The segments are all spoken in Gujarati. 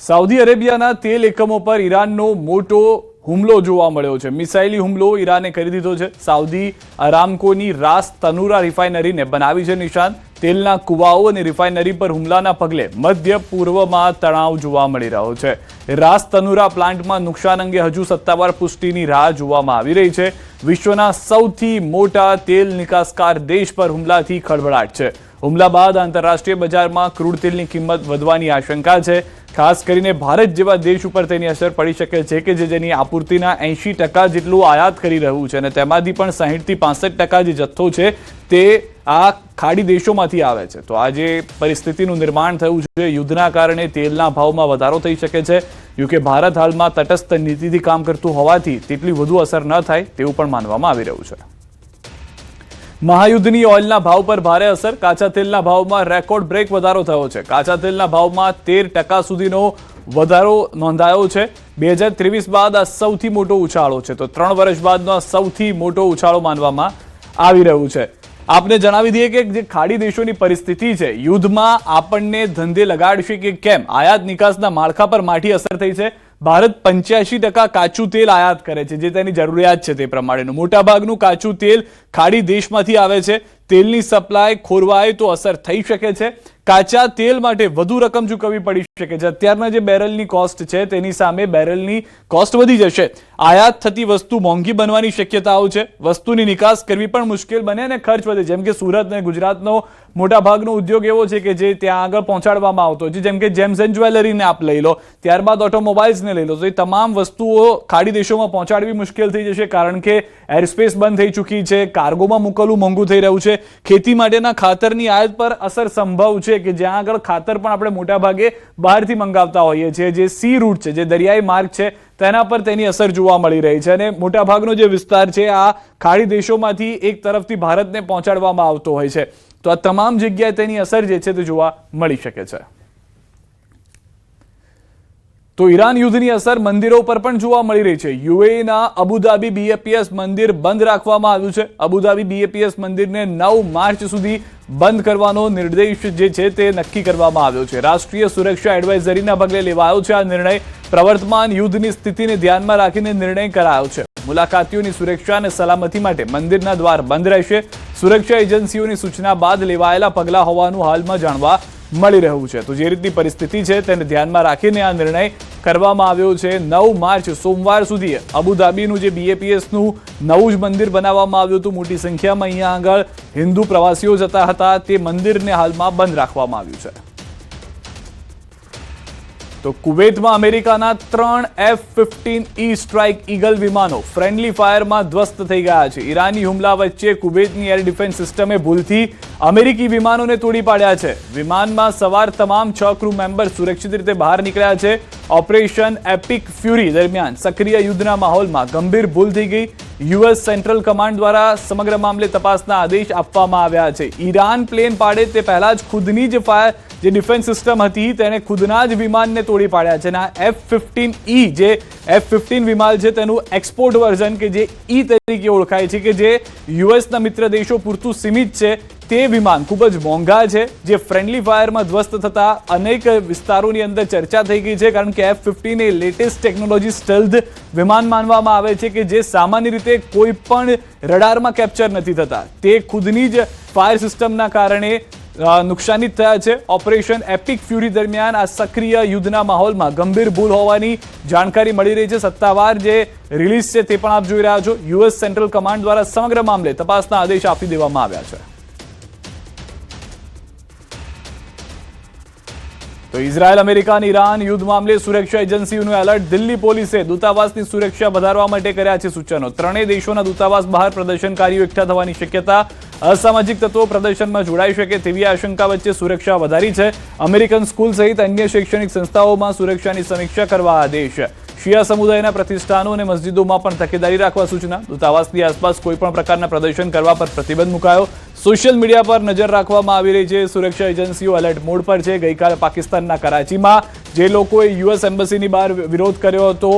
સાઉદી અરેબિયાના તેલ એકમો પર ઈરાનનો મોટો હુમલો જોવા મળ્યો છે। મિસાઇલી હુમલો ઈરાને કરી દીધો છે। સાઉદી અરામકોની રાસ તનુરા રિફાઇનરીને બનાવી છે નિશાન। તેલના કુવાઓ અને રિફાઇનરી પર હુમલાના પગલે મધ્ય પૂર્વમાં તણાવ જોવા મળી રહ્યો છે। રાસ તનુરા પ્લાન્ટમાં નુકસાન અંગે હજુ સત્તાવાર પુષ્ટિની રાહ જોવામાં આવી રહી છે। વિશ્વના સૌથી મોટા તેલ નિકાસકાર દેશ પર હુમલાથી ખળભળાટ છે। હુમલા બાદ આંતરરાષ્ટ્રીય બજારમાં ક્રૂડ તેલની કિંમત વધવાની આશંકા છે। ખાસ કરીને ભારત જેવા દેશ ઉપર તેની અસર પડી શકે છે કે જેની આપૂર્તિના 80% જેટલું આયાત કરી રહ્યું છે અને તેમાંથી પણ 60 થી 65% જે જથ્થો છે તે આ ખાડી દેશોમાંથી આવે છે। તો આ જે પરિસ્થિતિનું નિર્માણ થયું છે, યુદ્ધના કારણે તેલના ભાવમાં વધારો થઈ શકે છે। જોકે ભારત હાલમાં તટસ્થ નીતિથી કામ કરતું હોવાથી તેટલી વધુ અસર ન થાય તેવું પણ માનવામાં આવી રહ્યું છે। મહાયુદ્ધની ઓઇલના ભાવ પર ભારે અસર। કાચા તેલના ભાવમાં રેકોર્ડ બ્રેક વધારો થયો છે। કાચા તેલના ભાવમાં 13% સુધીનો વધારો નોંધાયો છે। 2023 બાદ આ સૌથી મોટો ઉછાળો છે। તો 3 વર્ષ બાદનો આ સૌથી મોટો ઉછાળો માનવામાં આવી રહ્યું છે। આપને જણાવી દઈએ કે જે ખાડી દેશોની પરિસ્થિતિ છે, યુદ્ધમાં આપણને ધંધે લગાડશે કે કેમ, આયાત નિકાસના માળખા પર માઠી અસર થઈ છે। ભારત 85% કાચું તેલ આયાત કરે છે, જે તેની જરૂરિયાત છે તે પ્રમાણેનું। મોટાભાગનું કાચું તેલ ખાડી દેશમાંથી આવે છે। તેલની સપ્લાય ખોરવાય તો અસર થઈ શકે છે। કાચા તેલ માટે વધુ રકમ ચૂકવવી પડી શકે છે। અત્યારના જે બેરલની કોસ્ટ છે તેની સામે બેરલની કોસ્ટ વધી જશે। આયાત થતી વસ્તુ મોંઘી બનવાની શક્યતાઓ છે। વસ્તુની નિકાસ કરવી પણ મુશ્કેલ બને અને ખર્ચ વધે। જેમ કે સુરત અને ગુજરાતનો મોટાભાગનો ઉદ્યોગ એવો છે કે જે ત્યાં આગળ પહોંચાડવામાં આવતો છે। જેમ કે જેમ્સ એન્ડ જ્વેલરીને આપ લઈ લો, ત્યારબાદ ઓટોમોબાઇલ્સને લઈ લો, તો એ તમામ વસ્તુઓ ખાડી દેશોમાં પહોંચાડવી મુશ્કેલ થઈ જશે, કારણ કે એરસ્પેસ બંધ થઈ ચૂકી છે, કાર્ગોમાં મોકલવું મોંઘું થઈ રહ્યું છે। ખેતી માટેના ખાતરની આયાત પર અસર સંભવ છે કે જ્યાં આગળ ખાતર પણ આપણે મોટા ભાગે બહારથી મંગાવતા હોઈએ છીએ। જે સી રૂટ છે, જે દરિયાઈ માર્ગ છે, તેના પર તેની અસર જોવા મળી રહી છે અને મોટાભાગનો જે વિસ્તાર છે આ ખાડી દેશોમાંથી એક તરફથી ભારતને પહોંચાડવામાં આવતો હોય છે। તો આ તમામ જગ્યાએ તેની અસર જે છે તે જોવા મળી શકે છે। તો ઈરાન યુદ્ધની અસર મંદિરો પર પણ જોવા મળી રહી છે। યુએઈના અબુધાબી બીએપીએસ મંદિર બંધ રાખવામાં આવ્યું છે। અબુધાબી બીએપીએસ મંદિરને 9 માર્ચ સુધી બંધ કરવાનો નિર્દેશ જે છે તે નક્કી કરવામાં આવ્યો છે। રાષ્ટ્રીય સુરક્ષા એડવાઇઝરીના પગલે લેવાયો છે આ નિર્ણય। પ્રવર્તમાન યુદ્ધની સ્થિતિને ધ્યાનમાં રાખીને નિર્ણય કરાયો છે। મુલાકાતીઓની સુરક્ષા અને સલામતી માટે મંદિરના દ્વાર બંધ રહેશે। સુરક્ષા એજન્સીઓની સૂચના બાદ લેવાયેલા પગલાં હોવાનું હાલમાં જાણવા મળી રહ્યું છે। તો જે રીતની પરિસ્થિતિ છે તેને ધ્યાનમાં રાખીને આ નિર્ણય કરવામાં આવ્યો છે। 9 માર્ચ સોમવાર સુધી અબુધાબીનું જે બીએપીએસનું નવું જ મંદિર બનાવવામાં આવ્યું હતું, મોટી સંખ્યામાં અહીંયા આગળ હિન્દુ પ્રવાસીઓ જતા હતા, તે મંદિરને હાલમાં બંધ રાખવામાં આવ્યું છે। તો કુવૈતમાં અમેરિકાના 3 F-15E સ્ટ્રાઇક ઈગલ વિમાનો ફ્રેન્ડલી ફાયરમાં ધ્વસ્ત થઈ ગયા છે। ઈરાની હુમલા વચ્ચે કુવૈતની એર ડિફેન્સ સિસ્ટમે ભૂલથી અમેરિકી વિમાનોને તોડી પાડ્યા છે। વિમાનમાં સવાર તમામ 6 ક્રૂ મેમ્બર સુરક્ષિત રીતે બહાર નીકળ્યા છે। ઓપરેશન એપિક ફ્યુરી દરમિયાન સક્રિય યુદ્ધના માહોલમાં ગંભીર ભૂલ થઈ ગઈ। યુએસ સેન્ટ્રલ કમાન્ડ દ્વારા સમગ્ર મામલે તપાસના આદેશ આપવામાં આવ્યા છે। ઈરાન પ્લેન પાડે તે પહેલા જ ખુદની જે ડિફેન્સ સિસ્ટમ હતી તેને ખુદના જ વિમાનને તોડી પાડ્યા છે। અને F-15E જે F-15 વિમાન છે તેનું એક્સપોર્ટ વર્ઝન કે જે ઈ તરીકે ઓળખાય છે, કે જે યુએસના મિત્ર દેશો પૂરતું સીમિત છે, તે વિમાન ખૂબ જ મોંઘા છે, જે ફ્રેન્ડલી ફાયરમાં ધ્વસ્ત થતા અનેક વિસ્તારોની અંદર ચર્ચા થઈ ગઈ છે। કારણ કે F-15 એ લેટેસ્ટ ટેકનોલોજી સ્ટેલ્થ વિમાન માનવામાં આવે છે કે જે સામાન્ય રીતે કોઈ પણ રડારમાં કેપ્ચર નથી થતા। તે ખુદની જ ફાયર સિસ્ટમના કારણે નુકસાનિત થયા છે। ઓપરેશન એપિક ફ્યુરી દરમિયાન આ સક્રિય યુદ્ધના માહોલમાં ગંભીર ભૂલ હોવાની જાણકારી મળી રહી છે। સત્તાવાર જે રિલીઝ છે તે પણ આપ જોઈ રહ્યા છો। યુએસ સેન્ટ્રલ કમાન્ડ દ્વારા સમગ્ર મામલે તપાસના આદેશ આપી દેવામાં આવ્યા છે। તો ઇઝરાયલ, અમેરિકા અને ઈરાન યુદ્ધ મામલે સુરક્ષા એજન્સીઓનું એલર્ટ। દિલ્હી પોલીસે દૂતાવાસની સુરક્ષા વધારવા માટે કર્યા છે સૂચનો। ત્રણેય દેશોના દૂતાવાસ બહાર પ્રદર્શનકારીઓ એકઠા થવાની શક્યતા। અસામાજિક તત્વો પ્રદર્શનમાં જોડાઈ શકે તેવી આશંકા વચ્ચે સુરક્ષા વધારી છે। અમેરિકન સ્કૂલ સહિત અન્ય શૈક્ષણિક સંસ્થાઓમાં સુરક્ષાની સમીક્ષા કરવા આદેશ। શિયા સમુદાયના પ્રતિષ્ઠાનો અને મસ્જિદોમાં પણ તકેદારી રાખવા સૂચના। દૂતાવાસની આસપાસ કોઈ પણ પ્રકારના પ્રદર્શન કરવા પર પ્રતિબંધ મુકાયો। સોશિયલ મીડિયા પર નજર રાખવામાં આવી રહી છે। સુરક્ષા એજન્સીઓ એલર્ટ મોડ પર છે। ગઈકાલે પાકિસ્તાનના કરાચીમાં જે લોકોએ યુએસ એમ્બસીની બહાર વિરોધ કર્યો હતો,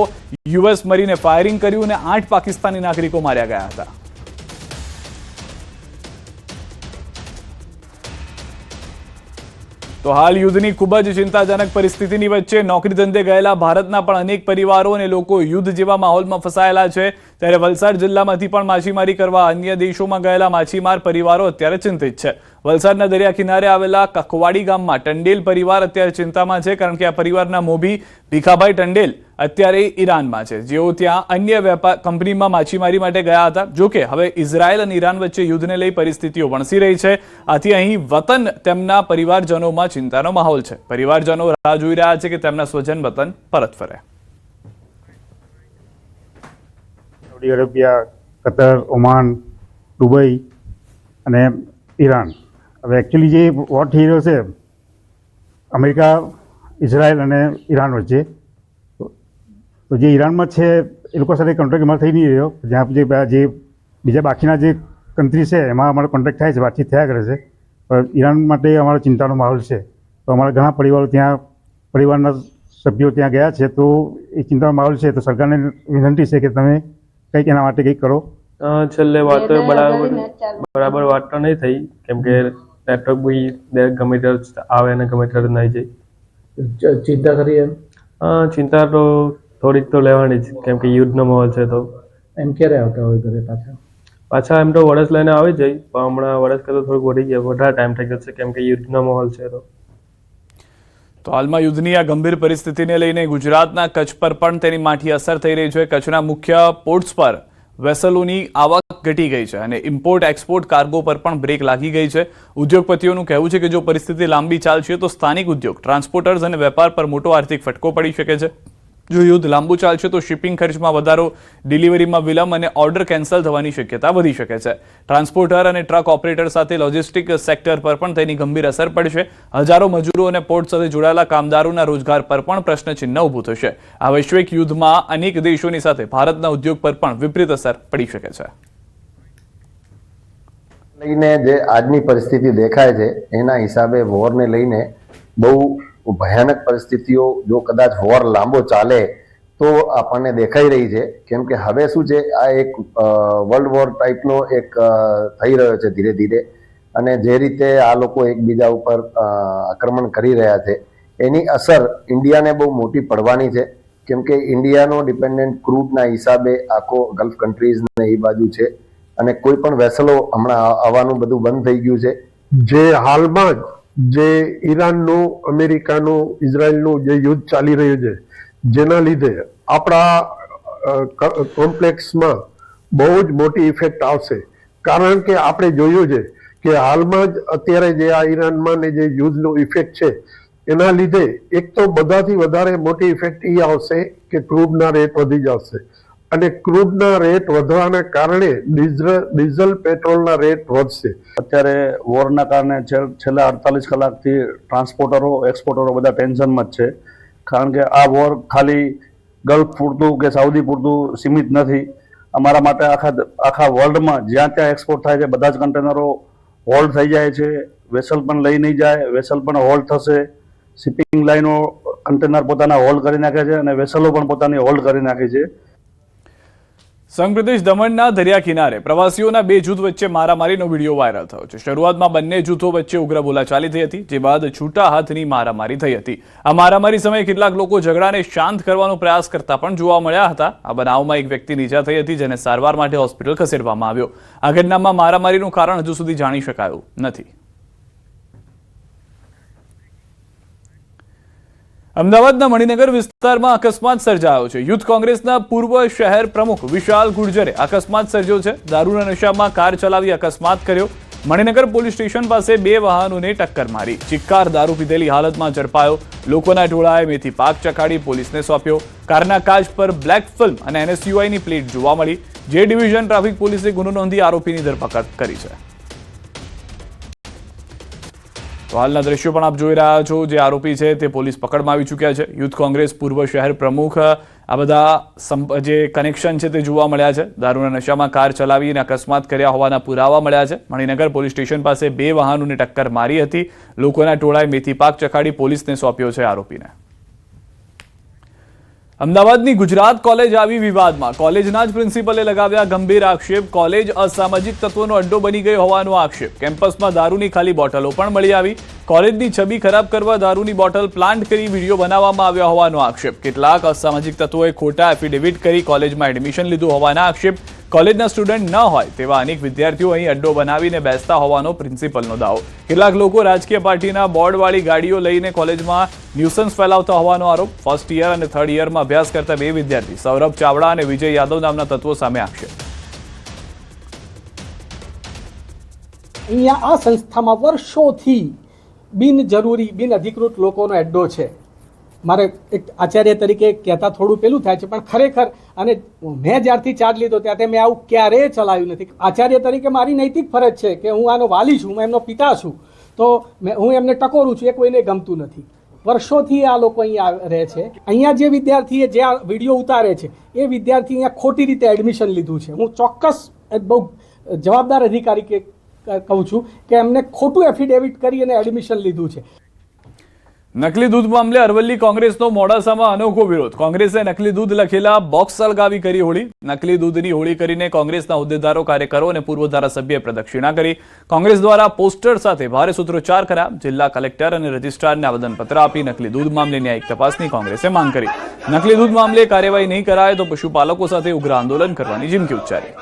યુએસ મરીને ફાયરિંગ કર્યું અને 8 પાકિસ્તાની નાગરિકો માર્યા ગયા હતા। તો હાલ યુદ્ધની ખૂબ જ ચિંતાજનક પરિસ્થિતિની વચ્ચે નોકરી ધંધે ગયેલા ભારતના પણ અનેક પરિવારો અને લોકો યુદ્ધ જેવા માહોલમાં ફસાયેલા છે, ત્યારે વલસાડ જિલ્લામાંથી પણ માછીમારી કરવા અન્ય દેશોમાં ગયેલા માછીમાર પરિવારો અત્યારે ચિંતિત છે. વલસાડના દરિયા કિનારે આવેલા કખવાડી ગામમાં ટંડેલ પરિવાર અત્યારે ચિંતામાં છે, કારણ કે આ પરિવારના મોભી ભીખાભાઈ ટંડેલ અત્યારે ઈરાનમાં છે, જેઓ ત્યાં અન્ય વેપાર કંપનીમાં માછીમારી માટે ગયા હતા. જોકે હવે ઇઝરાયલ અને ઈરાન વચ્ચે યુદ્ધને લઈ પરિસ્થિતિઓ વણસી રહી છે. આથી અહીં વતન તેમના પરિવારજનોમાં ચિંતાનો માહોલ છે. પરિવારજનો રાહ જોઈ રહ્યા છે કે તેમના સ્વજન વતન પરત ફરે. Saudi Arabia, Qatar, Oman, Dubai અને ઈરાન. હવે એકચ્યુઅલી જે વોર થઈ રહ્યો છે અમેરિકા, ઇઝરાયલ અને ઈરાન વચ્ચે, તો જે ઈરાનમાં છે એ લોકો સાથે કોન્ટેક્ટ અમારે થઈ નહીં રહ્યો. જ્યાં જે બીજા બાકીના જે કન્ટ્રી છે એમાં અમારો કોન્ટેક્ટ થાય છે, વાતચીત થયા કરે છે. પણ ઈરાન માટે અમારો ચિંતાનો માહોલ છે. તો અમારા ઘણા પરિવારના સભ્યો ત્યાં ગયા છે, તો એ ચિંતાનો માહોલ છે. તો સરકારને વિનંતી છે કે તમે કંઈક એના માટે કંઈક કરો. છેલ્લે વાતો બરાબર વાત તો નહીં થઈ, કેમ કે નેટવર્ક બી ગમે ત્યારે આવે અને ગમે ત્યારે નહીં જાય. ચિંતા કરી એમ? ચિંતા તો થોડીક તો લેવાની જ, કેમ કે યુદ્ધનો માહોલ છે. તો એમ ક્યારે આવતા હોય ઘરે પાછા એમ તો વરસ લઈને આવી જાય, પણ હમણાં વરસ કરતા થોડુંક વધી ગયા, વધારે ટાઈમ થઈ ગયો છે, કેમ કે યુદ્ધનો માહોલ છે. તો હાલમાં યુદ્ધની આ ગંભીર પરિસ્થિતિને લઈને ગુજરાતના કચ્છ પર પણ તેની માઠી અસર થઈ રહી છે. કચ્છના મુખ્ય પોર્ટ્સ પર વેસલોની આવક ઘટી ગઈ છે અને ઇમ્પોર્ટ એક્સપોર્ટ કાર્ગો પર પણ બ્રેક લાગી ગઈ છે. ઉદ્યોગપતિઓનું કહેવું છે કે જો પરિસ્થિતિ લાંબી ચાલશે તો સ્થાનિક ઉદ્યોગ, ટ્રાન્સપોર્ટર્સ અને વેપાર પર મોટો આર્થિક ફટકો પડી શકે છે. જો યુદ્ધ લાંબુ ચાલશે તો શિપિંગ ખર્ચમાં વધારો, ડિલિવરીમાં વિલંબ અને ઓર્ડર કેન્સલ થવાની શક્યતા વધી શકે છે. ટ્રાન્સપોર્ટર અને ટ્રક ઓપરેટર સાથે લોજિસ્ટિક સેક્ટર પર પણ તેની ગંભીર અસર પડશે. હજારો મજૂરો અને પોર્ટ સાથે જોડાયેલા કામદારોના રોજગાર પર પણ પ્રશ્નચિહ્ન ઊભું થશે. આ વૈશ્વિક યુદ્ધમાં અનેક દેશોની સાથે ભારતના ઉદ્યોગ પર પણ વિપરીત અસર પડી શકે છે. લઈને જે આજની પરિસ્થિતિ દેખાય છે એના હિસાબે વોરને લઈને બહુ ભયાનક પરિસ્થિતિઓ, જો કદાચ વોર લાંબો ચાલે તો આપણને દેખાઈ રહી છે. કેમ કે હવે શું છે, આ એક વર્લ્ડ વોર ટાઈપનો એક થઈ રહ્યો છે ધીરે ધીરે, અને જે રીતે આ લોકો એકબીજા ઉપર આક્રમણ કરી રહ્યા છે એની અસર ઇન્ડિયાને બહુ મોટી પડવાની છે. કેમ કે ઇન્ડિયાનો ડિપેન્ડન્ટ ક્રૂડના હિસાબે આખો ગલ્ફ કન્ટ્રીઝ ને એ બાજુ છે, અને કોઈ પણ વેસલો હમણાં આવવાનું બધું બંધ થઈ ગયું છે. જે હાલમાં જે ઈરાનનું, અમેરિકાનું, ઇઝરાયલનું જે યુદ્ધ ચાલી રહ્યું છે, જેના લીધે આપણા કોમ્પ્લેક્સમાં બહુ જ મોટી ઇફેક્ટ આવશે. કારણ કે આપણે જોયું છે કે હાલમાં જ અત્યારે જે આ ઈરાનમાં ને જે યુદ્ધનો ઇફેક્ટ છે એના લીધે એક તો બધાથી વધારે મોટી ઇફેક્ટ એ આવશે કે ક્રૂડના રેટ વધી જશે, અને ક્રૂડના રેટ વધવાના કારણે ડીઝલ પેટ્રોલના રેટ વધશે. અત્યારે વોરના કારણે છેલ્લા 48 કલાકથી ટ્રાન્સપોર્ટરો, એક્સપોર્ટરો બધા ટેન્શનમાં જ છે. કારણ કે આ વોર ખાલી ગલ્ફ પૂરતું કે સાઉદી પૂરતું સીમિત નથી. અમારા માટે આખા વર્લ્ડમાં જ્યાં ત્યાં એક્સપોર્ટ થાય છે બધા જ કન્ટેનરો હોલ્ડ થઈ જાય છે. વેસલ પણ લઈ નહીં જાય, વેસલ પણ હોલ્ડ થશે. શિપિંગ લાઈનો કન્ટેનર પોતાના હોલ્ડ કરી નાખે છે અને વેસલો પણ પોતાની હોલ્ડ કરી નાખે છે. સંઘ પ્રદેશ દમણના દરિયા કિનારે પ્રવાસીઓના બે જૂથ વચ્ચે મારામારીનો વિડીયો વાયરલ થયો છે. શરૂઆતમાં બંને જૂથો વચ્ચે ઉગ્ર બોલાચાલી થઈ હતી, જે બાદ છૂટા હાથની મારામારી થઈ હતી. આ મારામારી સમયે કેટલાક લોકો ઝઘડાને શાંત કરવાનો પ્રયાસ કરતા પણ જોવા મળ્યા હતા. આ બનાવમાં એક વ્યક્તિની ઈજા થઈ હતી, જેને સારવાર માટે હોસ્પિટલ ખસેડવામાં આવ્યો. આ ઘટનામાં મારામારીનું કારણ હજુ સુધી જાણી શકાયું નથી. અમદાવાદના મણિનગર વિસ્તારમાં અકસ્માત સર્જાયો છે. યુથ કોંગ્રેસના પૂર્વ શહેર પ્રમુખ વિશાલ ગુર્જરે અકસ્માત સર્જ્યો છે. દારૂના નશામાં કાર ચલાવી અકસ્માત કર્યો. મણિનગર પોલીસ સ્ટેશન પાસે બે વાહનોને ટક્કર મારી. ચિક્કાર દારૂ પીધેલી હાલતમાં ઝડપાયો. લોકોના ટોળાએ મેથી પાક ચખાડી પોલીસને સોંપ્યો. કારના કાચ પર બ્લેક ફિલ્મ અને NSUIની પ્લેટ જોવા મળી. જે ડિવિઝન ટ્રાફિક પોલીસે ગુનો નોંધી આરોપીની ધરપકડ કરી છે. તો હાલના દ્રશ્યો પણ આપ જોઈ રહ્યા છો. જે આરોપી છે તે પોલીસ પકડમાં આવી ચૂક્યા છે. યુથ કોંગ્રેસ પૂર્વ શહેર પ્રમુખ, આ બધા જે કનેક્શન છે તે જોવા મળ્યા છે. દારૂના નશામાં કાર ચલાવીને અકસ્માત કર્યા હોવાના પુરાવા મળ્યા છે. મણિનગર પોલીસ સ્ટેશન પાસે બે વાહનોને ટક્કર મારી હતી. લોકોના ટોળાએ મેથી પાક ચખાડી પોલીસને સોંપ્યો છે આરોપીને. અમદાવાદની ગુજરાત કોલેજ આવી વિવાદમાં. કોલેજના જ પ્રિન્સિપલે લગાવ્યા ગંભીર આક્ષેપ. કોલેજ અસામાજિક તત્વોનો અડ્ડો બની ગયો હોવાનો આક્ષેપ. કેમ્પસમાં દારૂની ખાલી બોટલો પણ મળી આવી. કોલેજની છબી ખરાબ કરવા દારૂની બોટલ પ્લાન્ટ કરી વિડીયો બનાવવામાં આવ્યા હોવાનો આક્ષેપ. કેટલાક અસામાજિક તત્વોએ ખોટા એફિડેવિટ કરી કોલેજમાં એડમિશન લીધું હોવાના આક્ષેપ. કોલેજના સ્ટુડન્ટ ન હોય તેવા અનેક વિદ્યાર્થીઓ અહીં અડ્ડો બનાવીને બેસતા હોવાનો પ્રિન્સિપલનો દાવો. કેટલાક લોકો રાજકીય પાર્ટીના બોર્ડવાળી ગાડીઓ લઈને કોલેજમાં ન્યુસન્સ ફેલાવતા હોવાનો આરોપ. ફર્સ્ટ યર અને થર્ડ યરમાં અભ્યાસ કરતા બે વિદ્યાર્થી સૌરભ ચાવડા અને વિજય યાદવ નામના તત્વો સામે આક્ષેપ. અહીંયા આ સંસ્થામાં વર્ષોથી બિનજરૂરી બિનઅધિકૃત લોકોનો અડ્ડો છે. મારે એક આચાર્ય તરીકે કહેતા થોડું પેલું થાય છે, પણ ખરેખર અને મેં જ્યારથી ચાર્જ લીધો ત્યારથી મેં આવું ક્યારેય ચલાવ્યું નથી. આચાર્ય તરીકે મારી નૈતિક ફરજ છે કે હું આનો વાલી છું, હું એમનો પિતા છું, તો હું એમને ટકોરું છું. એ કોઈને ગમતું નથી. વર્ષોથી આ લોકો અહીંયા રહે છે. અહીંયા જે વિદ્યાર્થીએ જે આ વિડીયો ઉતારે છે એ વિદ્યાર્થી અહીંયા ખોટી રીતે એડમિશન લીધું છે. હું ચોક્કસ બહુ જવાબદાર અધિકારી કે કહું છું કે એમને ખોટું એફિડેવિટ કરી અને એડમિશન લીધું છે. નકલી દૂધ મામલે અરવલ્લી કોંગ્રેસનો મોડાસામાં અનોખો વિરોધ. કોંગ્રેસે નકલી દૂધ લખેલા બોક્સ સળગાવી કરી હોળી. નકલી દૂધની હોળી કરીને કોંગ્રેસના હોદ્દેદારો, કાર્યકરો અને પૂર્વ ધારાસભ્યએ પ્રદક્ષિણા કરી. કોંગ્રેસ દ્વારા પોસ્ટર સાથે ભારે સૂત્રોચ્ચાર કર્યા. જિલ્લા કલેક્ટર અને રજિસ્ટ્રારને આવેદનપત્ર આપી નકલી દૂધ મામલે ન્યાયિક તપાસની કોંગ્રેસે માંગ કરી. નકલી દૂધ મામલે કાર્યવાહી નહીં કરાય તો પશુપાલકો સાથે ઉગ્ર આંદોલન કરવાની ચીમકી ઉચ્ચારી.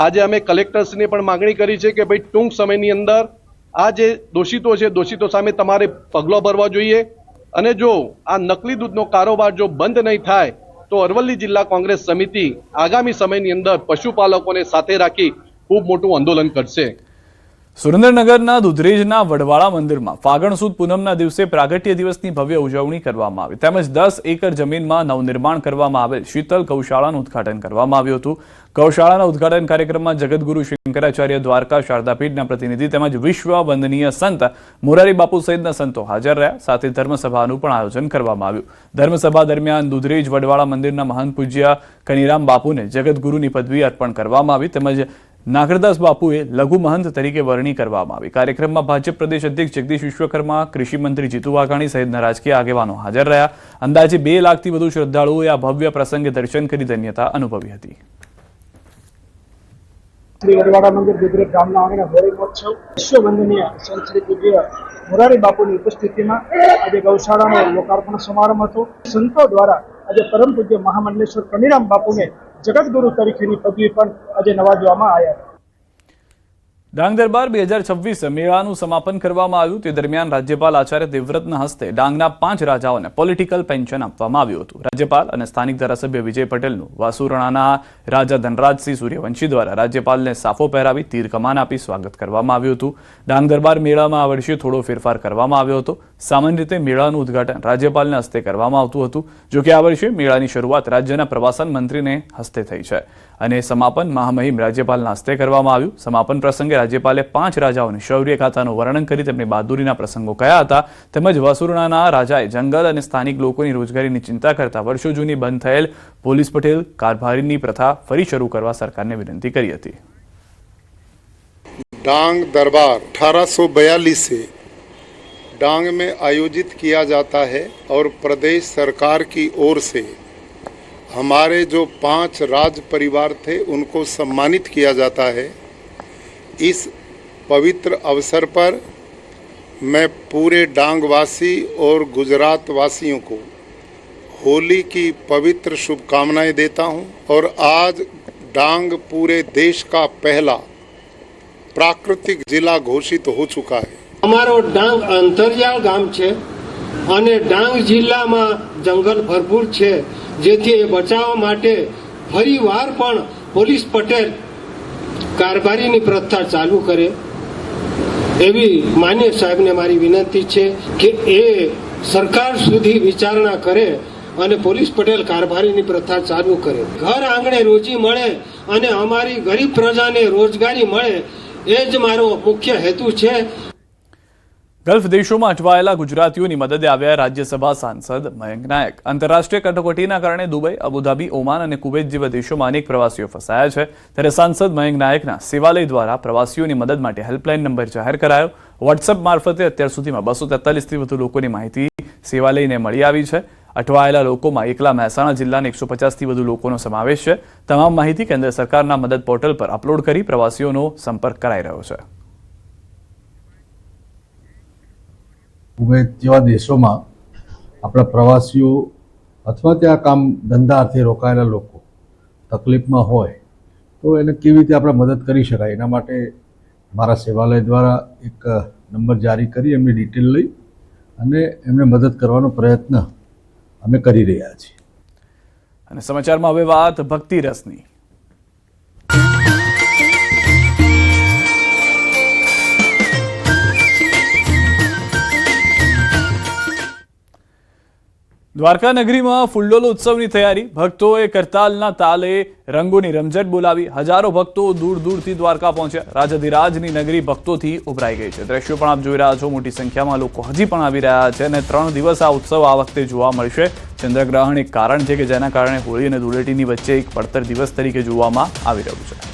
આજે અમે કલેક્ટર્સને પણ માંગણી કરી છે કે ભાઈ ટૂંક સમયની અંદર આ જે દોષિતો છે દોષિતો સામે તમારે પગલો ભરવા જોઈએ, અને જો આ નકલી દૂધનો કારોબાર જો બંધ નહીં થાય તો અરવલ્લી જિલ્લા કોંગ્રેસ સમિતિ આગામી સમયની અંદર પશુપાલકોને સાથે રાખી ખૂબ મોટું આંદોલન કરશે. સુરેન્દ્રનગરના દુધરેજના વડવાળા મંદિરમાં ફાગણ સુદ પૂનમના દિવસે પ્રાગટ્ય દિવસની ભવ્ય ઉજવણી કરવામાં આવી. તેમજ 10 એકર જમીનમાં નવનિર્માણ કરવામાં આવેલ શીતલ ગૌશાળાનું ઉદ્ઘાટન કરવામાં આવ્યું હતું. ગૌશાળાના ઉદ્ઘાટન કાર્યક્રમમાં જગતગુરુ શંકરાચાર્ય દ્વારકા શારદાપીઠના પ્રતિનિધિ તેમજ વિશ્વ વંદનીય સંત મોરારી બાપુ સહિતના સંતો હાજર રહ્યા. સાથે ધર્મસભાનું પણ આયોજન કરવામાં આવ્યું. ધર્મસભા દરમિયાન દુધરેજ વડવાળા મંદિરના મહંત પૂજ્ય કનીરામ બાપુને જગતગુરુની પદવી અર્પણ કરવામાં આવી. તેમજ નાગરદાસ બાપુએ લઘુ મહંત તરીકે વરણી કરવામાં આવી. કાર્યક્રમમાં ભાજપ પ્રદેશ અધ્યક્ષ જગદીશ વિશ્વકર્મા, કૃષિ મંત્રી જીતુ વાઘાણી સહિતના રાજકીય આગેવાનો હાજર રહ્યા. અંદાજે 2 લાખથી વધુ શ્રદ્ધાળુઓએ આ ભવ્ય પ્રસંગે દર્શન કરી ધન્યતા અનુભવી હતી. શ્રી વડવાડા મંદિર દુધરેજ ગામના આંગણે હોળી મહોત્સવ વિશ્વ વંદનીય સંત શ્રી પૂજ્ય મોરારી બાપુની ઉપસ્થિતિમાં આજે ગૌશાળાનો લોકાર્પણ સમારંભ હતો. સંતો દ્વારા આજે પરમ પૂજ્ય મહામંડલેશ્વર કનીરામ બાપુને જગતગુરુ તરીકેની પદવી પણ આજે નવાજવામાં આવ્યા. ડાંગ દરબાર 2026 મેળાનું સમાપન કરવામાં આવ્યું. તે દરમિયાન રાજ્યપાલ આચાર્ય દેવવ્રતના હસ્તે ડાંગના 5 રાજાઓને પોલિટિકલ પેન્શન આપવામાં આવ્યું હતું. રાજ્યપાલ અને સ્થાનિક ધારાસભ્ય વિજય પટેલનું વાસુરણાના રાજા ધનરાજસિંહ સૂર્યવંશી દ્વારા રાજ્યપાલને સાફો પહેરાવી તીર કમાન આપી સ્વાગત કરવામાં આવ્યું હતું. ડાંગ દરબાર મેળામાં આ વર્ષે થોડો ફેરફાર કરવામાં આવ્યો હતો. સામાન્ય રીતે મેળાનું ઉદ્ઘાટન રાજ્યપાલના હસ્તે કરવામાં આવતું હતું. જોકે આ વર્ષે મેળાની શરૂઆત રાજ્યના પ્રવાસન મંત્રીને હસ્તે થઈ છે અને સમાપન મહામહિમ રાજ્યપાલના હસ્તે કરવામાં આવ્યું. સમાપન પ્રસંગે રાજ્યપાલે 5 રાજાઓને શૌર્ય ગાથાનું વર્ણન કરી તેમની બહાદુરીના પ્રસંગો કયા હતા તેમજ વાસુરણાના રાજાએ જંગલ અને સ્થાનિક લોકોની રોજગારીની ચિંતા કરતા વર્ષો જૂની બંધ થયેલ પોલીસ પટેલ કારભારીની પ્રથા ફરી શરૂ કરવા સરકારને વિનંતી કરી હતી. डांग दरबार 1842 से डांग में आयोजित किया जाता है और प्रदेश सरकार की ओर से हमारे जो 5 राज परिवार थे उनको सम्मानित किया जाता है. इस पवित्र अवसर पर मैं पूरे डांग वासी और गुजरात वासियों को होली की पवित्र शुभकामनाएं देता हूं और आज डांग पूरे देश का पहला प्राकृतिक जिला घोषित हो चुका है. અમારો ડાંગ અંતરિયાળ ગામ છે અને ડાંગ જિલ્લામાં જંગલ ભરપૂર છે, જેથી એ બચાવવા માટે ફરીવાર પણ પોલીસ પટેલ કારભારીની પ્રથા ચાલુ કરે એવી માન્ય સાહેબને મારી વિનંતી છે કે એ સરકાર સુધી વિચારણા કરે અને પોલીસ પટેલ કારભારીની પ્રથા ચાલુ કરે. ઘર આંગણે રોજી મળે અને અમારી ગરીબ પ્રજાને રોજગારી મળે એ જ મારો મુખ્ય હેતુ છે. ગલ્ફ દેશોમાં અટવાયેલા ગુજરાતીઓની મદદે આવ્યા રાજ્યસભા સાંસદ મયંક નાયક. આંતરરાષ્ટ્રીય કટોકટીના કારણે દુબઈ, અબુધાબી, ઓમાન અને કુવૈત જેવા દેશોમાં અનેક પ્રવાસીઓ ફસાયા છે. ત્યારે સાંસદ મયંક નાયકના સેવાલય દ્વારા પ્રવાસીઓની મદદ માટે હેલ્પલાઇન નંબર જાહેર કરાયો. વોટ્સએપ મારફતે અત્યાર સુધીમાં 243થી વધુ લોકોની માહિતી સેવાલયને મળી આવી છે. અટવાયેલા લોકોમાં એકલા મહેસાણા જિલ્લાના 150થી વધુ લોકોનો સમાવેશ છે. તમામ માહિતી કેન્દ્ર સરકારના મદદ પોર્ટલ પર અપલોડ કરી પ્રવાસીઓનો સંપર્ક કરાઈ રહ્યો છે. કુવૈત જેવા દેશોમાં આપણા પ્રવાસીઓ અથવા ત્યાં કામ ધંધાર્થે રોકાયેલા લોકો તકલીફમાં હોય તો એને કેવી રીતે આપણે મદદ કરી શકાય, એના માટે મારા સેવાલય દ્વારા એક નંબર જારી કરી એમની ડિટેલ લઈ અને એમને મદદ કરવાનો પ્રયત્ન અમે કરી રહ્યા છીએ. અને સમાચારમાં હવે વાત ભક્તિ રસની. દ્વારકા નગરીમાં ફૂલડોલ ઉત્સવની તૈયારી. ભક્તોએ કરતાલના તાલે રંગોની રમઝટ બોલાવી. હજારો ભક્તો દૂર દૂરથી દ્વારકા પહોંચ્યા. રાજાધિરાજની નગરી ભક્તોથી ઉભરાઈ ગઈ છે. દ્રશ્યો પણ આપ જોઈ રહ્યા છો. મોટી સંખ્યામાં લોકો હજી પણ આવી રહ્યા છે અને 3 દિવસ આ ઉત્સવ આ વખતે જોવા મળશે. ચંદ્રગ્રહણ એક કારણ છે કે જેના કારણે હોળી અને ધૂળેટીની વચ્ચે એક પડતર દિવસ તરીકે જોવામાં આવી રહ્યું છે.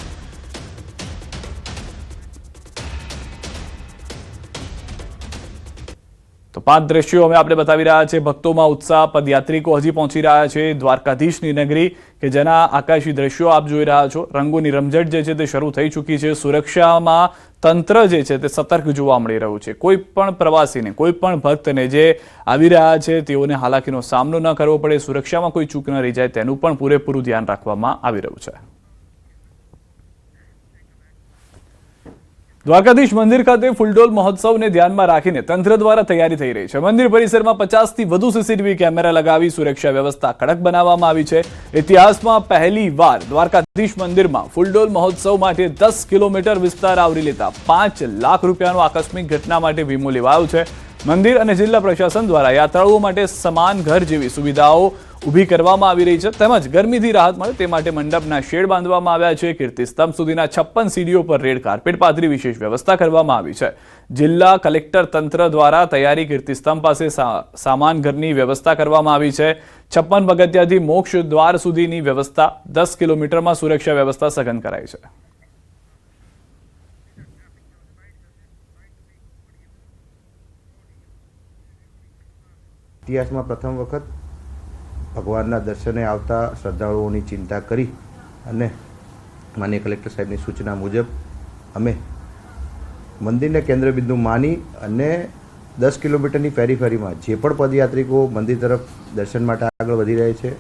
તો 5 દ્રશ્યો અમે આપણે બતાવી રહ્યા છે. ભક્તોમાં ઉત્સાહ. પદયાત્રિકો હજી પહોંચી રહ્યા છે દ્વારકાધીશની નગરી કે જેના આકાશી દ્રશ્યો આપ જોઈ રહ્યા છો. રંગોની રમઝટ જે છે તે શરૂ થઈ ચૂકી છે. સુરક્ષામાં તંત્ર જે છે તે સતર્ક જોવા મળી રહ્યું છે. કોઈ પણ પ્રવાસીને, કોઈ પણ ભક્તને જે આવી રહ્યા છે તેઓને હાલાકીનો સામનો ન કરવો પડે, સુરક્ષામાં કોઈ ચૂક ન રહી જાય તેનું પણ પૂરેપૂરું ધ્યાન રાખવામાં આવી રહ્યું છે. દ્વારકાધીશ મંદિર ખાતે ફૂલડોલ મહોત્સવને ધ્યાનમાં રાખીને તંત્ર દ્વારા તૈયારી થઈ રહી છે. મંદિર પરિસરમાં 50થી વધુ સીસીટીવી કેમેરા લગાવી સુરક્ષા વ્યવસ્થા કડક બનાવવામાં આવી છે. ઇતિહાસમાં પહેલીવાર દ્વારકાધીશ મંદિરમાં ફૂલડોલ મહોત્સવ માટે 10 કિલોમીટર વિસ્તાર આવરી લેતા 5 લાખ રૂપિયાનો આકસ્મિક ઘટના માટે વીમો લેવાયો છે. મંદિર અને જિલ્લા પ્રશાસન દ્વારા યાત્રાળુઓ માટે સમાન ઘર જેવી સુવિધાઓ ઊભી કરવામાં આવી રહી છે. તેમજ ગરમીથી રાહત મળે તે માટે મંડપના શેડ બાંધવામાં આવ્યા છે. કીર્તિસ્તંભ સુધીના 56 સીડીઓ પર રેડ કાર્પેટ પાથરી વિશેષ વ્યવસ્થા કરવામાં આવી છે. જિલ્લા કલેક્ટર તંત્ર દ્વારા તૈયારી. કીર્તિસ્તંભ પાસે સામાન ઘરની વ્યવસ્થા કરવામાં આવી છે. 56 પગથિયાથી મોક્ષ દ્વાર સુધીની વ્યવસ્થા. 10 કિલોમીટરમાં સુરક્ષા વ્યવસ્થા સઘન કરાઈ છે. ઇતિહાસમાં પ્રથમ વખત ભગવાનના દર્શને આવતા શ્રદ્ધાળુઓની ચિંતા કરી અને માનનીય કલેક્ટર સાહેબની સૂચના મુજબ અમે મંદિરને કેન્દ્રબિંદુ માની અને 10 કિલોમીટરની પેરીફેરીમાં જે પણ પદયાત્રિકો મંદિર તરફ દર્શન માટે આગળ વધી રહે છે,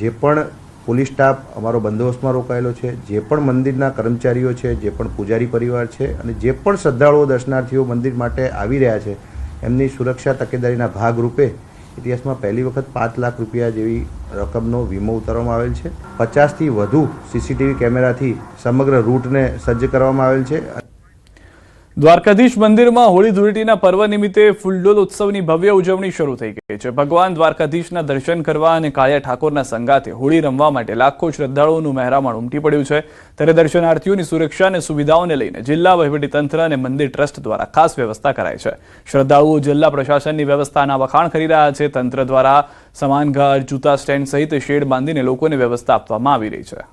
જે પણ પોલીસ સ્ટાફ અમારો બંદોબસ્તમાં રોકાયેલો છે, જે પણ મંદિરના કર્મચારીઓ છે, જે પણ પૂજારી પરિવાર છે અને જે પણ શ્રદ્ધાળુઓ દર્શનાર્થીઓ મંદિર માટે આવી રહ્યા છે, એમની સુરક્ષા તકેદારીના ભાગરૂપે ઇતિહાસમાં પહેલી વખત 5 લાખ રૂપિયા જેવી રકમનો વીમો ઉતારવામાં આવેલ છે. 50થી વધુ સીસીટીવી કેમેરાથી સમગ્ર રૂટને સજ્જ કરવામાં આવેલ છે. દ્વારકાધીશ મંદિરમાં હોળી ધૂળેટીના પર્વ નિમિત્તે ફૂલડોલ ઉત્સવની ભવ્ય ઉજવણી શરૂ થઈ ગઈ છે. ભગવાન દ્વારકાધીશના દર્શન કરવા અને કાળિયા ઠાકોરના સંગાથે હોળી રમવા માટે લાખો શ્રદ્ધાળુઓનું મહેરામણ ઉમટી પડ્યું છે. ત્યારે દર્શનાર્થીઓની સુરક્ષા અને સુવિધાઓને લઈને જિલ્લા વહીવટીતંત્ર અને મંદિર ટ્રસ્ટ દ્વારા ખાસ વ્યવસ્થા કરાઈ છે. શ્રદ્ધાળુઓ જિલ્લા પ્રશાસનની વ્યવસ્થાના વખાણ કરી રહ્યા છે. તંત્ર દ્વારા સમાન ઘર, જૂતા સ્ટેન્ડ સહિત શેડ બાંધીને લોકોને વ્યવસ્થા આપવામાં આવી રહી છે.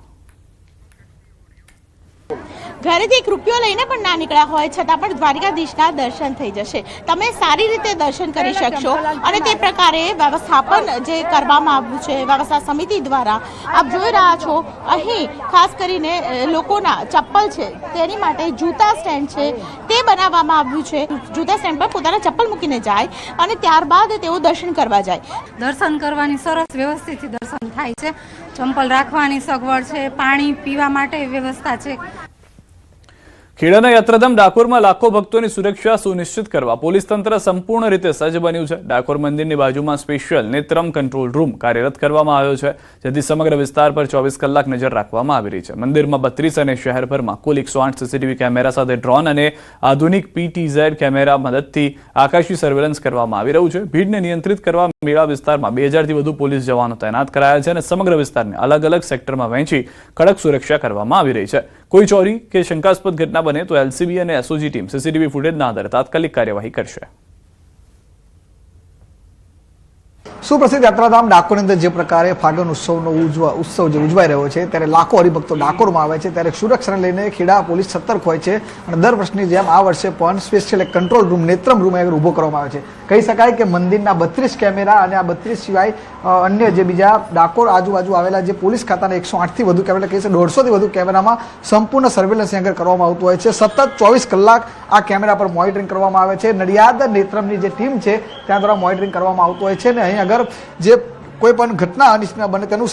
ઘરેથી 1 રૂપિયો લઈને પણ ના નીકળ્યા હોય છતાં પણ દ્વારકાધીશના દર્શન થઈ જશે. તમે સારી રીતે દર્શન કરી શકશો અને તે પ્રકારે વ્યવસ્થાપન જે કરવામાં આવ્યું છે વ્યવસ્થા સમિતિ દ્વારા આપ જોઈ રહ્યા છો. અહીં ખાસ કરીને લોકોના ચપ્પલ છે તેની માટે જૂતા સ્ટેન્ડ છે તે બનાવવામાં આવ્યું છે. જૂતા સ્ટેન્ડ પર પોતાના ચપ્પલ મૂકીને જાય અને ત્યારબાદ તેઓ દર્શન કરવા જાય. દર્શન કરવાની સરસ વ્યવસ્થિતથી દર્શન થાય છે. ચંપલ રાખવાની સગવડ છે, પાણી પીવા માટે વ્યવસ્થા છે. ખેડાના યાત્રાધામ ડાકોરમાં લાખો ભક્તોની સુરક્ષા સુનિશ્ચિત કરવા પોલીસ તંત્ર સંપૂર્ણ રીતે સજ્જ બન્યું છે. ડાકોર મંદિરની બાજુમાં સ્પેશિયલ નેત્રમ કંટ્રોલ રૂમ કાર્યરત કરવામાં આવ્યો છે, જેથી સમગ્ર વિસ્તાર પર 24 કલાક નજર રાખવામાં આવી રહી છે. મંદિરમાં 32 અને શહેરભરમાં કુલ 108 સીસીટીવી કેમેરા સાથે ડ્રોન અને આધુનિક PTZ કેમેરા મદદથી આકાશી સર્વેલન્સ કરવામાં આવી રહ્યું છે. ભીડને નિયંત્રિત કરવા મેળા વિસ્તારમાં 2000થી વધુ પોલીસ જવાનો તૈનાત કરાયા છે અને સમગ્ર વિસ્તારને અલગ અલગ સેક્ટરમાં વહેંચી કડક સુરક્ષા કરવામાં આવી રહી છે. કોઈ ચોરી કે શંકાસ્પદ ઘટના બને તો LCB અને SOG ટીમ સીસીટીવી ફૂટેજના આધારે તાત્કાલિક કાર્યવાહી કરશે. સુપ્રસિદ્ધ યાત્રાધામ ડાકોરની અંદર જે પ્રકારે ફાગણ ઉત્સવ જે ઉજવાઈ રહ્યો છે ત્યારે લાખો હરિભક્તો ડાકોરમાં આવે છે ત્યારે સુરક્ષાને લઈને ખેડા પોલીસ સતર્ક હોય છે અને દર વર્ષની જેમ આ વર્ષે પણ સ્પેશિયલ એક કંટ્રોલ રૂમ નેત્રમ રૂમ આગળ ઊભો કરવામાં આવે છે. કહી શકાય કે મંદિરના 32 કેમેરા અને આ 32 સિવાય અન્ય જે બીજા ડાકોર આજુબાજુ આવેલા જે પોલીસ ખાતાના 108થી વધુ કેમેરા કહે છે 150થી વધુ કેમેરામાં સંપૂર્ણ સર્વેલન્સ આગળ કરવામાં આવતું હોય છે. સતત 24 કલાક આ કેમેરા પર મોનિટરિંગ કરવામાં આવે છે. નડિયાદ નેત્રમની જે ટીમ છે ત્યાં દ્વારા મોનિટરિંગ કરવામાં આવતું હોય છે અને અહીં આગળ જે કોઈ પણ ઘટના અનિચ્છનીય બને તેનું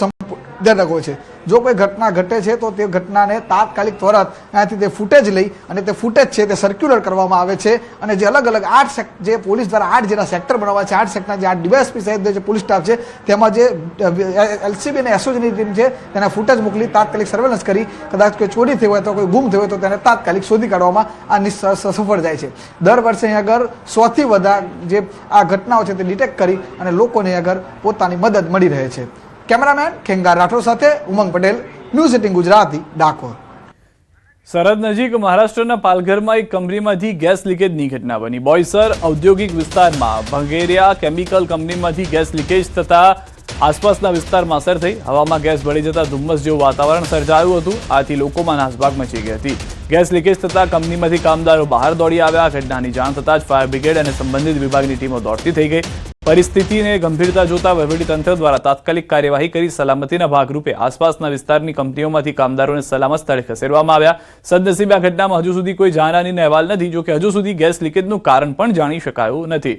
ધ્યાન રાખવું છે. જો કોઈ ઘટના ઘટે છે તો તે ઘટનાને તાત્કાલિક ત્વરત અહીંયાથી તે ફૂટેજ લઈ અને તે ફૂટેજ છે તે સર્ક્યુલર કરવામાં આવે છે અને જે અલગ અલગ 8 જે પોલીસ દ્વારા 8 જેના સેક્ટર બનાવવા છે 8 સેક્ટરના જે 8 ડીવાયએસપી સહિત જે પોલીસ સ્ટાફ છે તેમાં જે એલસીબી અને એસઓજીની ટીમ છે તેના ફૂટેજ મોકલી તાત્કાલિક સર્વેલન્સ કરી કદાચ કોઈ ચોરી થઈ હોય તો કોઈ ગુમ થયો હોય તો તેને તાત્કાલિક શોધી કાઢવામાં આ સફળ જાય છે. દર વર્ષે અહીં આગળ 100 થી વધારે જે આ ઘટનાઓ છે તે ડિટેક્ટ કરી અને લોકોને આગળ પોતાની મદદ મળી રહે છે. કેમેરામેન ખેંગાર રાઠોડ સાથે ઉમંગ પટેલ, ન્યૂઝ 18 ગુજરાતી, ડાકોર. સરહદ નજીક મહારાષ્ટ્રના પાલઘરમાં એક કંપનીમાંથી ગેસ લીકેજની ઘટના બની. બોઈસર ઔદ્યોગિક વિસ્તારમાં ભંગેરિયા કેમિકલ કંપનીમાંથી ગેસ લીકેજ થતા આસપાસના વિસ્તારમાં અસર થઈ. હવામાં ગેસ ભળી જતા ધુમ્મસ જેવું વાતાવરણ સર્જાયું હતું. આથી લોકોમાં નાસભાગ મચી ગઈ હતી. ગેસ લીકેજ થતા કંપનીમાંથી કામદારો બહાર દોડી આવ્યા. ઘટનાની જાણ થતાં જ ફાયર બ્રિગેડ અને સંબંધિત વિભાગની ટીમો દોડતી થઈ ગઈ. પરિસ્થિતિને ગંભીરતા જોતા વહીવટીતંત્ર દ્વારા તાત્કાલિક કાર્યવાહી કરી સલામતીના ભાગરૂપે આસપાસના વિસ્તારની કંપનીઓમાંથી કામદારોને સલામત સ્થળે ખસેડવામાં આવ્યા. સદનસીબે આ ઘટનામાં હજુ સુધી કોઈ જાનહાનિના અહેવાલ નથી. જોકે હજુ સુધી ગેસ લીકેજનું કારણ પણ જાણી શકાયું નથી.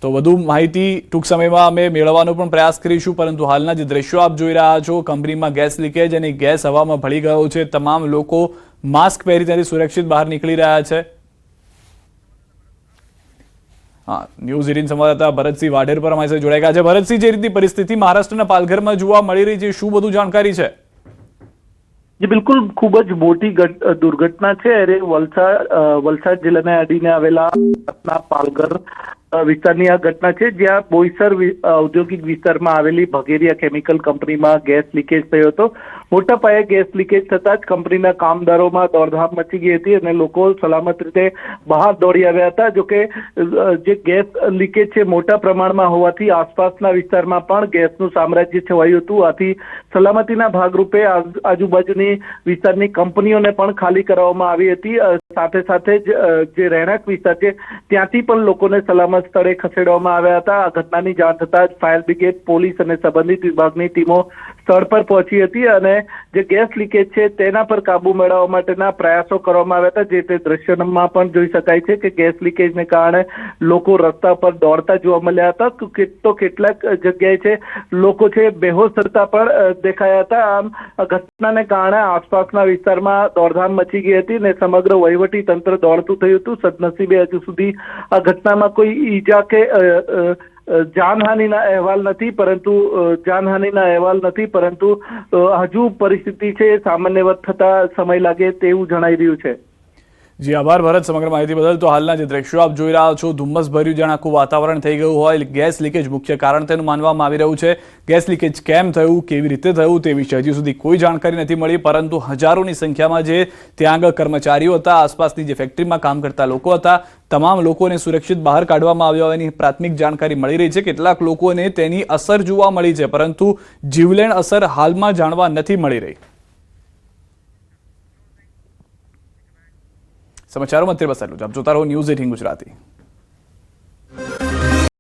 તો વધુ માહિતી ટૂંક સમયમાં અમે મેળવવાનો પણ પ્રયાસ કરીશું, પરંતુ હાલના જે દ્રશ્યો આપ જોઈ રહ્યા છો, કંપનીમાં ગેસ લીકેજ અને ગેસ હવામાં ભળી ગયો છે. તમામ લોકો માસ્ક પહેરી ત્યાંથી સુરક્ષિત બહાર નીકળી રહ્યા છે. ન્યૂઝ 18 સંવાદદાતા ભરતસિંહ વાઢેર પર અમારી સાથે જોડાઈ ગયા છે. ભરતસિંહ, જે રીતની પરિસ્થિતિ મહારાષ્ટ્રના પાલઘરમાં જોવા મળી રહી છે, શું બધું જાણકારી છે? જે બિલકુલ ખૂબ જ મોટી દુર્ઘટના છે. અરે વલસાડ જિલ્લાને અડીને આવેલા પાલઘર વિસ્તારની આ ઘટના છે, જ્યાં બોઈસર ઔદ્યોગિક વિસ્તારમાં આવેલી ભગેરિયા કેમિકલ કંપનીમાં ગેસ લીકેજ થયો હતો. મોટા પાયે ગેસ લીકેજ થતાં જ કંપનીના કામદારોમાં દોડધામ મચી ગઈ હતી અને લોકો સલામત રીતે બહાર દોડી આવ્યા હતા. જોકે જે ગેસ લીકેજ છે મોટા પ્રમાણમાં હોવાથી આસપાસના વિસ્તારમાં પણ ગેસનું સામ્રાજ્ય છવાયું હતું. આથી સલામતીના ભાગરૂપે આજુબાજુની વિસ્તારની કંપનીઓને પણ ખાલી કરાવવામાં આવી હતી. સાથે સાથે જ જે રહેણાંક વિસ્તાર છે ત્યાંથી પણ લોકોને સલામત સ્થળે ખસેડવામાં આવ્યા હતા. આ ઘટનાની જાણ થતાં જ ફાયર બ્રિગેડ, પોલીસ અને સંબંધિત વિભાગની ટીમો સ્થળ પર પહોંચી હતી અને જે ગેસ લીકેજ છે તેના પર કાબુ મેળવવા માટેના પ્રયાસો કરવામાં આવ્યા હતા. જે તે દ્રશ્યોમાં પણ જોઈ શકાય છે કે ગેસ લીકેજને કારણે લોકો રસ્તા પર દોડતા જોવા મળ્યા હતા. તો કેટલાક જગ્યાએ છે લોકો છે બેહોશ થતા પણ દેખાયા હતા. આમ ઘટનાને કારણે આસપાસના વિસ્તારમાં દોડધામ મચી ગઈ હતી અને સમગ્ર વહીવટી તંત્ર દોડતું થયું હતું. સદનસીબે હજુ સુધી આ ઘટનામાં કોઈ ઈજા કે જાનહાનિના અહેવાલ નથી, પરંતુ હજુ પરિસ્થિતિ છે સામાન્યવત થતા સમય લાગે તેવું જણાઈ રહ્યું છે. જી આભાર ભરત, સમગ્ર માહિતી બદલ. તો હાલના જે દ્રશ્યો આપ જોઈ રહ્યા છો, ધુમ્મસ ભર્યું જાણે આખું વાતાવરણ થઈ ગયું હોય. ગેસ લીકેજ મુખ્ય કારણ તેનું માનવામાં આવી રહ્યું છે. ગેસ લીકેજ કેમ થયું, કેવી રીતે થયું તે વિશે હજી સુધી કોઈ જાણકારી નથી મળી, પરંતુ હજારોની સંખ્યામાં જે ત્યાં આગળ કર્મચારીઓ હતા, આસપાસની જે ફેક્ટરીમાં કામ કરતા લોકો હતા, તમામ લોકોને સુરક્ષિત બહાર કાઢવામાં આવ્યા હોવાની પ્રાથમિક જાણકારી મળી રહી છે. કેટલાક લોકોને તેની અસર જોવા મળી છે, પરંતુ જીવલેણ અસર હાલમાં જાણવા નથી મળી રહી. સમાચારોમાં અત્યારે બસ આટલું જ. આપ જોતા રહો ન્યૂઝ 18 ગુજરાતી.